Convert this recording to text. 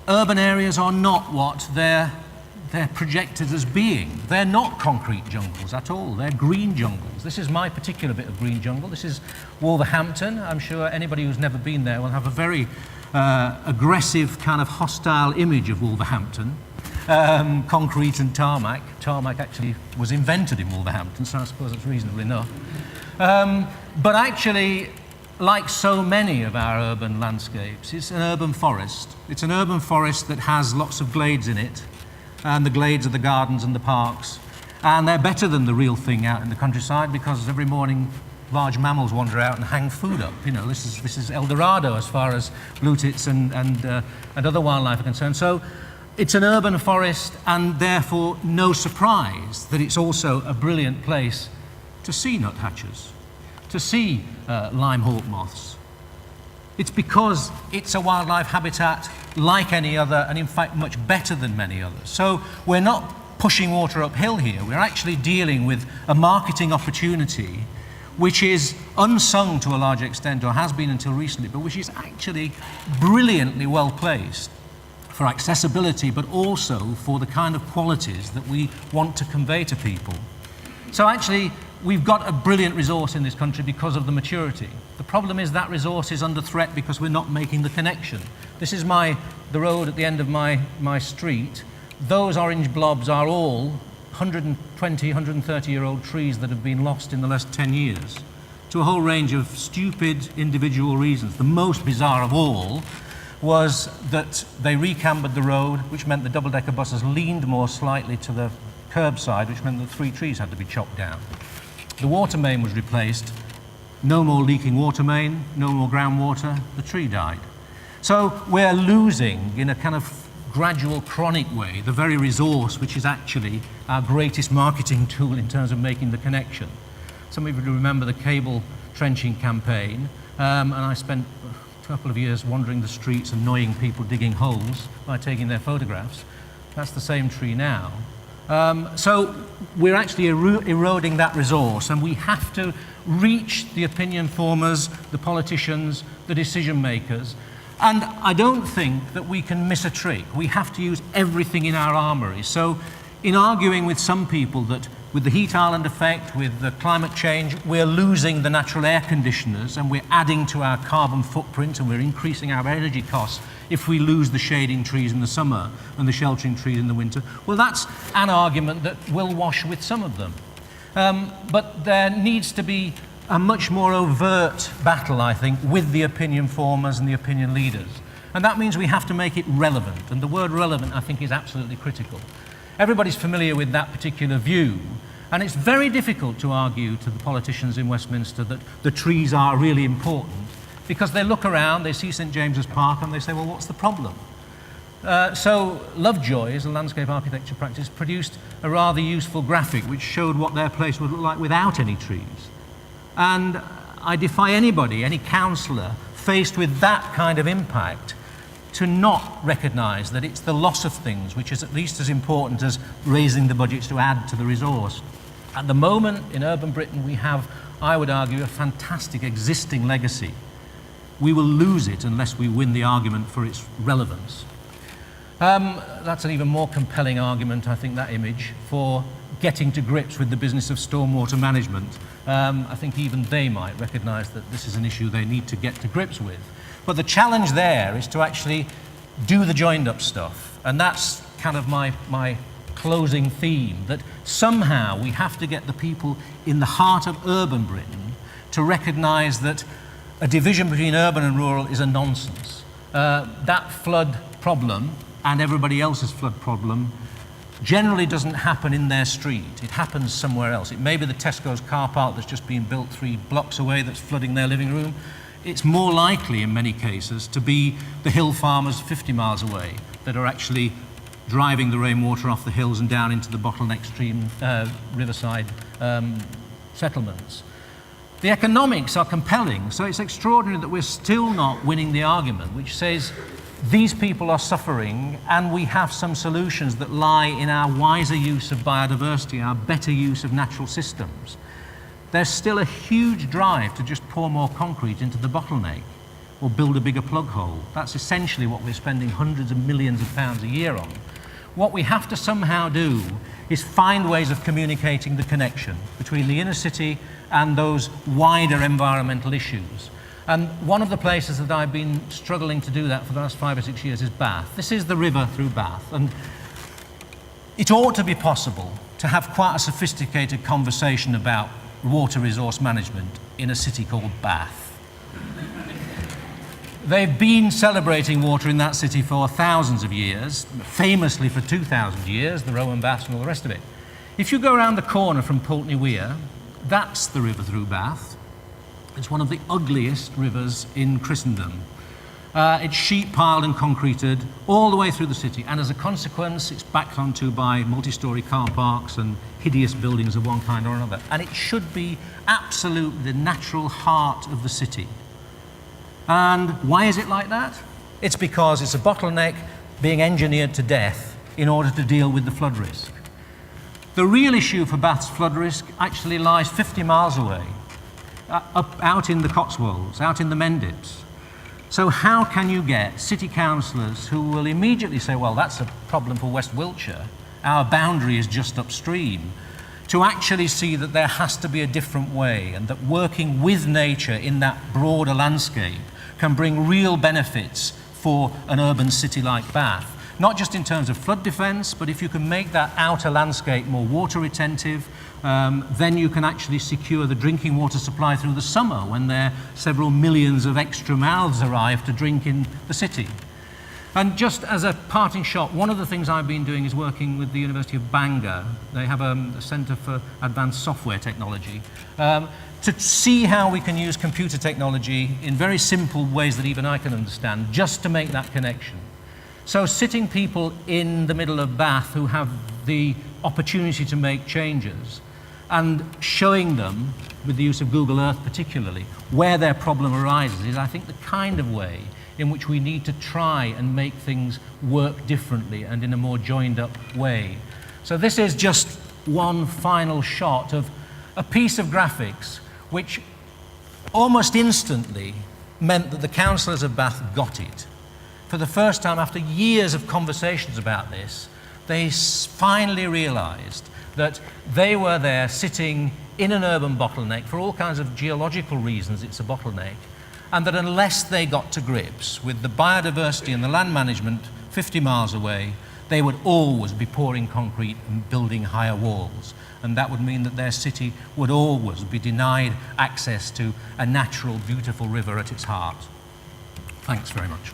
urban areas are not what they're projected as being. They're not concrete jungles at all. They're green jungles. This is my particular bit of green jungle. This is Wolverhampton. I'm sure anybody who's never been there will have a very aggressive, kind of hostile image of Wolverhampton. Concrete and tarmac. Tarmac actually was invented in Wolverhampton, so I suppose it's reasonable enough. But actually, like so many of our urban landscapes, it's an urban forest. It's an urban forest that has lots of glades in it, and the glades are the gardens and the parks. And they're better than the real thing out in the countryside, because every morning large mammals wander out and hang food up. You know, this is El Dorado as far as blue tits and other wildlife are concerned. So it's an urban forest, and therefore no surprise that it's also a brilliant place to see nuthatches, to see lime hawk moths. It's because it's a wildlife habitat like any other, and in fact much better than many others. So we're not pushing water uphill here. We're actually dealing with a marketing opportunity which is unsung to a large extent, or has been until recently, but which is actually brilliantly well placed for accessibility, but also for the kind of qualities that we want to convey to people. So actually, we've got a brilliant resource in this country because of the maturity. The problem is that resource is under threat because we're not making the connection. This is the road at the end of my street. Those orange blobs are all 120, 130-year-old trees that have been lost in the last 10 years to a whole range of stupid individual reasons. The most bizarre of all was that they recambered the road, which meant the double-decker buses leaned more slightly to the curbside, which meant that 3 trees had to be chopped down. The water main was replaced. No more leaking water main, no more groundwater. The tree died. So we're losing, in a kind of gradual, chronic way, the very resource which is actually our greatest marketing tool in terms of making the connection. Some of you remember the cable trenching campaign, and I spent a couple of years wandering the streets, annoying people digging holes by taking their photographs. That's the same tree now. So we're actually eroding that resource, and we have to reach the opinion formers, the politicians, the decision makers. And I don't think that we can miss a trick. We have to use everything in our armory. So in arguing with some people that with the heat island effect, with the climate change, we're losing the natural air conditioners and we're adding to our carbon footprint and we're increasing our energy costs if we lose the shading trees in the summer and the sheltering trees in the winter. Well, that's an argument that will wash with some of them. But there needs to be a much more overt battle, I think, with the opinion formers and the opinion leaders. And that means we have to make it relevant. And the word relevant, I think, is absolutely critical. Everybody's familiar with that particular view. And it's very difficult to argue to the politicians in Westminster that the trees are really important, because they look around, they see St. James's Park, and they say, well, what's the problem? So Lovejoy, as a landscape architecture practice, produced a rather useful graphic which showed what their place would look like without any trees. And I defy anybody, any councillor, faced with that kind of impact, to not recognise that it's the loss of things which is at least as important as raising the budgets to add to the resource. At the moment, in urban Britain, we have, I would argue, a fantastic existing legacy. We will lose it unless we win the argument for its relevance. That's an even more compelling argument, I think, that image, for getting to grips with the business of stormwater management. I think even they might recognise that this is an issue they need to get to grips with. But the challenge there is to actually do the joined-up stuff. And that's kind of my closing theme, that somehow we have to get the people in the heart of urban Britain to recognise that a division between urban and rural is a nonsense. That flood problem and everybody else's flood problem generally doesn't happen in their street. It happens somewhere else. It may be the Tesco's car park that's just been built 3 blocks away that's flooding their living room. It's more likely in many cases to be the hill farmers 50 miles away that are actually driving the rainwater off the hills and down into the bottleneck stream riverside settlements. The economics are compelling, so it's extraordinary that we're still not winning the argument, which says these people are suffering and we have some solutions that lie in our wiser use of biodiversity, our better use of natural systems. There's still a huge drive to just pour more concrete into the bottleneck. or build a bigger plug hole. That's essentially what we're spending hundreds of millions of pounds a year on. What we have to somehow do is find ways of communicating the connection between the inner city and those wider environmental issues. And one of the places that I've been struggling to do that for the last 5 or 6 years is Bath. This is the river through Bath, and it ought to be possible to have quite a sophisticated conversation about water resource management in a city called Bath. They've been celebrating water in that city for thousands of years, famously for 2,000 years, the Roman baths and all the rest of it. If you go around the corner from Pulteney Weir, that's the river through Bath. It's one of the ugliest rivers in Christendom. It's sheet-piled and concreted all the way through the city, and as a consequence, it's backed onto by multi-storey car parks and hideous buildings of one kind or another. And it should be absolutely the natural heart of the city. And why is it like that? It's because it's a bottleneck being engineered to death in order to deal with the flood risk. The real issue for Bath's flood risk actually lies 50 miles away, out in the Cotswolds, out in the Mendips. So how can you get city councillors who will immediately say, well, that's a problem for West Wiltshire, our boundary is just upstream, to actually see that there has to be a different way, and that working with nature in that broader landscape can bring real benefits for an urban city like Bath. Not just in terms of flood defence, but if you can make that outer landscape more water retentive, then you can actually secure the drinking water supply through the summer when there several millions of extra mouths arrive to drink in the city. And just as a parting shot, one of the things I've been doing is working with the University of Bangor. They have a Centre for Advanced Software Technology, to see how we can use computer technology in very simple ways that even I can understand, just to make that connection. So sitting people in the middle of Bath who have the opportunity to make changes and showing them, with the use of Google Earth particularly, where their problem arises is, I think, the kind of way in which we need to try and make things work differently and in a more joined up way. So this is just one final shot of a piece of graphics which almost instantly meant that the councillors of Bath got it. For the first time, after years of conversations about this, they finally realised that they were there sitting in an urban bottleneck. For all kinds of geological reasons it's a bottleneck, and that unless they got to grips with the biodiversity and the land management 50 miles away, they would always be pouring concrete and building higher walls. And that would mean that their city would always be denied access to a natural, beautiful river at its heart. Thanks very much.